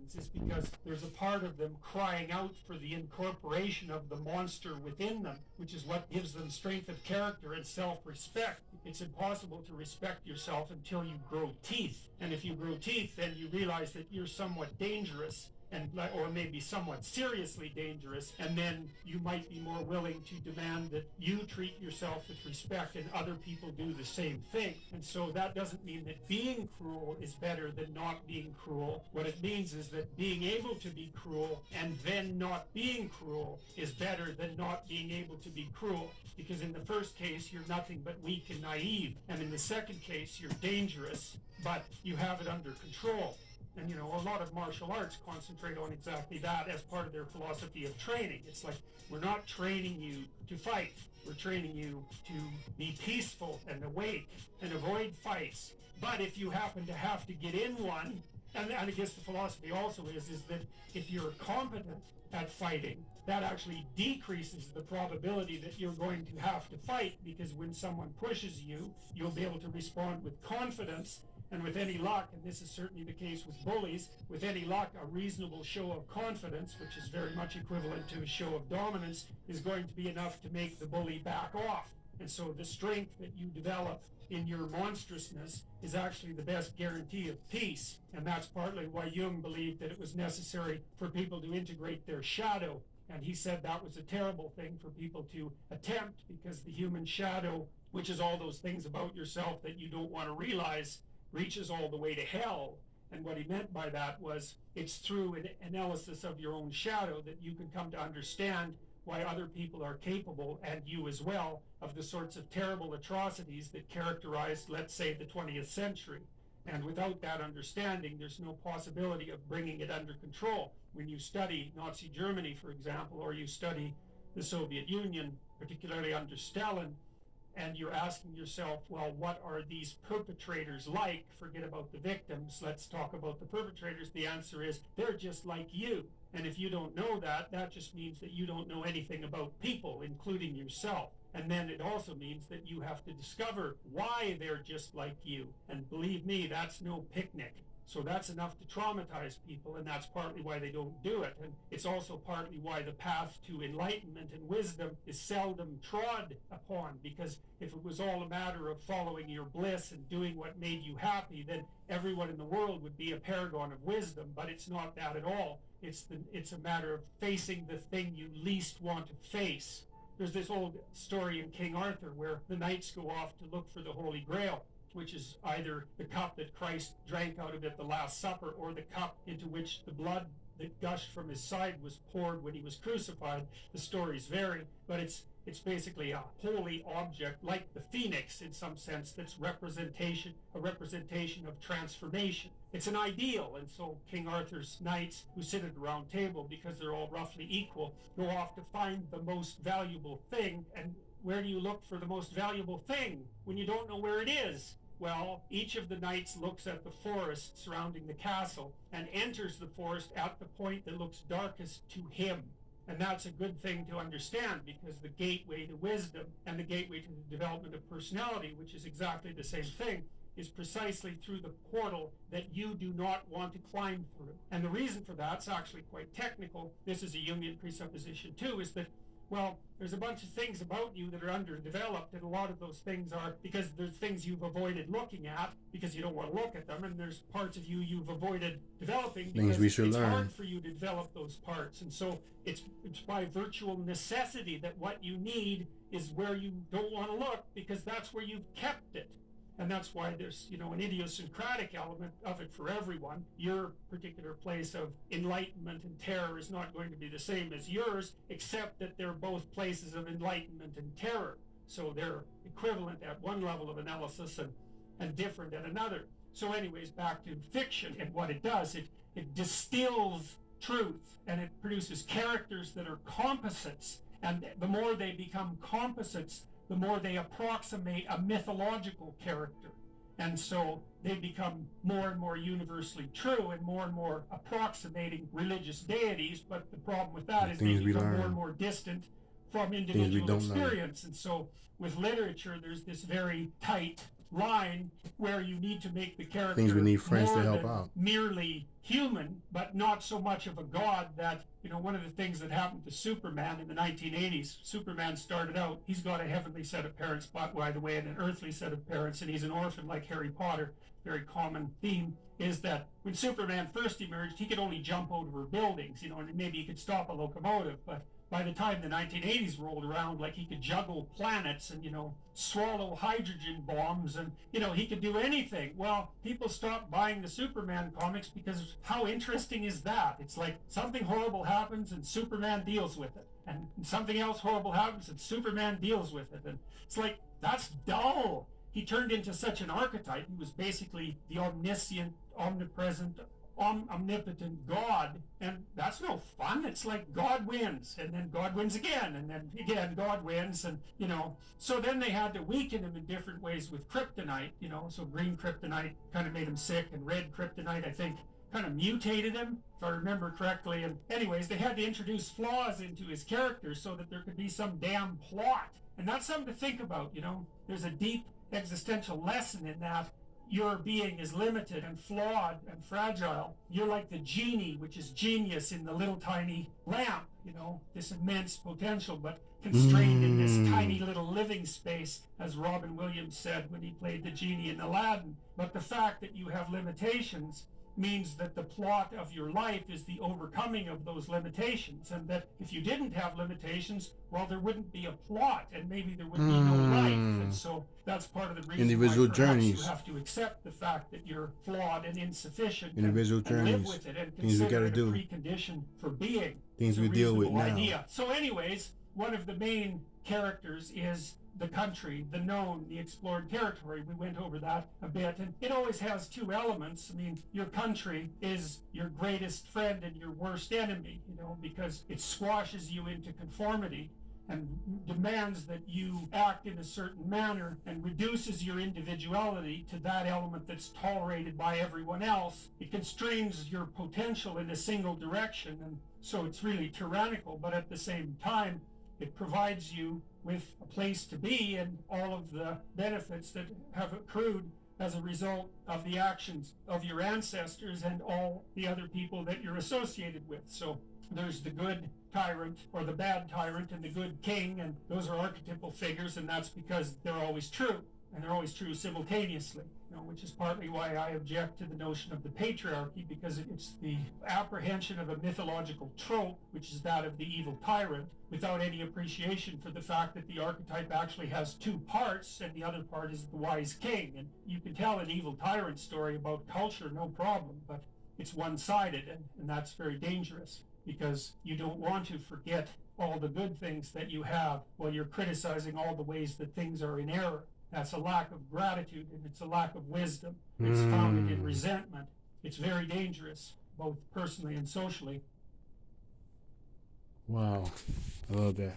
happens is because there's a part of them crying out for the incorporation of the monster within them, which is what gives them strength of character and self-respect. It's impossible to respect yourself until you grow teeth. And if you grow teeth, then you realize that you're somewhat dangerous, or maybe somewhat seriously dangerous, and then you might be more willing to demand that you treat yourself with respect and other people do the same thing. And so that doesn't mean that being cruel is better than not being cruel. What it means is that being able to be cruel and then not being cruel is better than not being able to be cruel. Because in the first case, you're nothing but weak and naive. And in the second case, you're dangerous, but you have it under control. And, a lot of martial arts concentrate on exactly that as part of their philosophy of training. It's like, we're not training you to fight. We're training you to be peaceful and awake and avoid fights. But if you happen to have to get in one, and I guess the philosophy also is that if you're competent at fighting, that actually decreases the probability that you're going to have to fight, because when someone pushes you, you'll be able to respond with confidence. And with any luck, and this is certainly the case with bullies, with any luck, a reasonable show of confidence, which is very much equivalent to a show of dominance, is going to be enough to make the bully back off. And so the strength that you develop in your monstrousness is actually the best guarantee of peace. And that's partly why Jung believed that it was necessary for people to integrate their shadow. And he said that was a terrible thing for people to attempt, because the human shadow, which is all those things about yourself that you don't want to realize, reaches all the way to hell. And what he meant by that was it's through an analysis of your own shadow that you can come to understand why other people are capable, and you as well, of the sorts of terrible atrocities that characterized, let's say, the 20th century. And without that understanding, there's no possibility of bringing it under control. When you study Nazi Germany, for example, or you study the Soviet Union, particularly under Stalin, and you're asking yourself, well, what are these perpetrators like? Forget about the victims. Let's talk about the perpetrators. The answer is they're just like you. And if you don't know that, that just means that you don't know anything about people, including yourself. And then it also means that you have to discover why they're just like you. And believe me, that's no picnic. So that's enough to traumatize people, and that's partly why they don't do it. And it's also partly why the path to enlightenment and wisdom is seldom trod upon, because if it was all a matter of following your bliss and doing what made you happy, then everyone in the world would be a paragon of wisdom. But it's not that at all. It's a matter of facing the thing you least want to face. There's this old story in King Arthur where the knights go off to look for the Holy Grail, which is either the cup that Christ drank out of at the Last Supper, or the cup into which the blood that gushed from his side was poured when he was crucified. The stories vary, but it's basically a holy object, like the phoenix in some sense, that's a representation of transformation. It's an ideal, and so King Arthur's knights, who sit at a round table because they're all roughly equal, go off to find the most valuable thing. And where do you look for the most valuable thing when you don't know where it is? Well, each of the knights looks at the forest surrounding the castle and enters the forest at the point that looks darkest to him. And that's a good thing to understand, because the gateway to wisdom and the gateway to the development of personality, which is exactly the same thing, is precisely through the portal that you do not want to climb through. And the reason for that's actually quite technical. This is a Jungian presupposition too, is that, well, there's a bunch of things about you that are underdeveloped, and a lot of those things are because there's things you've avoided looking at because you don't want to look at them, and there's parts of you you've avoided developing because it's hard for you to develop those parts. And so it's by virtual necessity that what you need is where you don't want to look, because that's where you've kept it. And that's why there's, an idiosyncratic element of it for everyone. Your particular place of enlightenment and terror is not going to be the same as yours, except that they're both places of enlightenment and terror. So they're equivalent at one level of analysis and different at another. So anyways, back to fiction and what it does. It distills truth, and it produces characters that are composites. And the more they become composites, the more they approximate a mythological character. And so they become more and more universally true and more approximating religious deities. But the problem with that is they become more and more distant from individual experience. And so with literature, there's this very tight line where you need to make the character Things we need friends to more help than out. merely human, but not so much of a god that, one of the things that happened to Superman in the 1980s, Superman started out, he's got a heavenly set of parents, by the way, and an earthly set of parents, and he's an orphan like Harry Potter. Very common theme is that when Superman first emerged, he could only jump over buildings, and maybe he could stop a locomotive, but by the time the 1980s rolled around, like he could juggle planets and, swallow hydrogen bombs and, he could do anything. Well, people stopped buying the Superman comics because how interesting is that? It's like something horrible happens and Superman deals with it. And something else horrible happens and Superman deals with it. And it's like, that's dull. He turned into such an archetype. He was basically the omniscient, omnipresent, omnipotent God, and that's no fun. It's like God wins, and then God wins again, and then again God wins, and so then they had to weaken him in different ways with kryptonite, so green kryptonite kind of made him sick, and red kryptonite, I think, kind of mutated him, if I remember correctly. And anyways, they had to introduce flaws into his character so that there could be some damn plot, and that's something to think about. There's a deep existential lesson in that. Your being is limited and flawed and fragile. You're like the genie, which is genius in the little tiny lamp, this immense potential, but constrained in this tiny little living space, as Robin Williams said when he played the genie in Aladdin. But the fact that you have limitations means that the plot of your life is the overcoming of those limitations, and that if you didn't have limitations, well, there wouldn't be a plot, and maybe there would be no life. And so that's part of the reason individual why journeys. you have to accept the fact that you're flawed and insufficient, individual and journeys, live with it, and things we consider gotta it a do, precondition for being. things we deal with now. Idea. So anyways, one of the main characters is the country, the known, the explored territory. We went over that a bit, and it always has two elements. I mean, your country is your greatest friend and your worst enemy, because it squashes you into conformity and demands that you act in a certain manner and reduces your individuality to that element that's tolerated by everyone else. It constrains your potential in a single direction, and so it's really tyrannical, but at the same time, it provides you with a place to be and all of the benefits that have accrued as a result of the actions of your ancestors and all the other people that you're associated with. So there's the good tyrant or the bad tyrant and the good king, and those are archetypal figures, and that's because they're always true, and they're always true simultaneously, which is partly why I object to the notion of the patriarchy, because it's the apprehension of a mythological trope, which is that of the evil tyrant, without any appreciation for the fact that the archetype actually has two parts, and the other part is the wise king. And you can tell an evil tyrant story about culture, no problem, but it's one-sided, and that's very dangerous, because you don't want to forget all the good things that you have while you're criticizing all the ways that things are in error. That's a lack of gratitude, and it's a lack of wisdom. It's founded in resentment. It's very dangerous, both personally and socially. Wow, I love that.